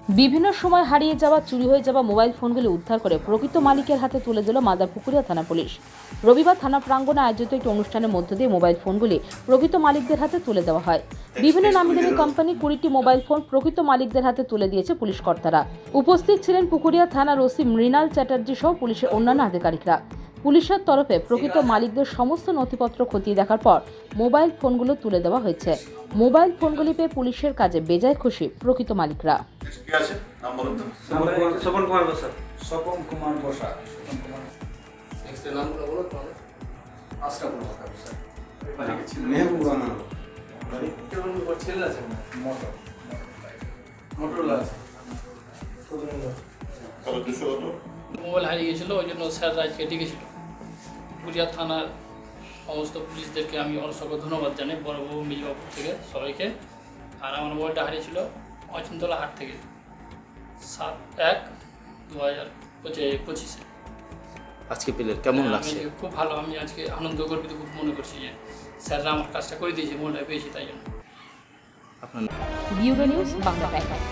বিভিন্ন সময় হারিয়ে যাওয়া, চুরি হয়ে যাওয়া মোবাইল ফোনগুলি উদ্ধার করে প্রকৃত মালিকের হাতে তুলে দিল মাদারপুকুরিয়া থানা পুলিশ। রবিবার থানা প্রাঙ্গণে আয়োজিত একটি অনুষ্ঠানের মধ্য দিয়ে মোবাইল ফোনগুলি প্রকৃত মালিকদের হাতে তুলে দেওয়া হয়। বিভিন্ন নামীদামি কোম্পানি 20টি মোবাইল ফোন প্রকৃত মালিকদের হাতে তুলে দিয়েছে পুলিশ কর্তারা। উপস্থিত ছিলেন পুকুরিয়া থানার ওসি মৃণাল চ্যাটার্জি সহ পুলিশের অন্যান্য আধিকারিকরা। পুলিশের তরফে প্রকৃত মালিকদের সমস্ত নথিপত্র খতিয়ে দেখার পর মোবাইল ফোনগুলো তুলে দেওয়া হয়েছে। মোবাইল ফোনগুলি পেয়ে পুলিশের কাজে বেজায় খুশি প্রকৃত মালিকরা। কি আছে নাম বলুন তো? স্বপন কুমার বসা। স্বপন কুমার বসা। নেক্সট নামগুলো বলো তাহলে। আশরাফ বসা স্যার। মেহবুবা নাম। কেমন ছেলে আছে না? মোটর। মোটরলা আছে। কত 200 কত? মোবাইল হারিয়ে গেছিলো, ওই জন্য স্যার আজকে ডেকেছিল। পুরিয়া থানার সমস্ত পুলিশদেরকে আমি অসংখ্য ধন্যবাদ জানাই, বড়বাবু মেজবাবু থেকে সবাইকে। আর আমার মোবাইলটা হারিয়েছিল অচিন্তলা হাট থেকে 7/1/2025-এ। আজকে পেলে কেমন লাগছে? খুব ভালো, আমি আজকে আনন্দ গর্বিত খুব মনে করছি যে স্যাররা আমার কাজটা করে দিয়েছে, মোবাইলটা পেয়েছি তাই জন্য। আপনার ব্যুরো নিউজ বাংলা টাইমস।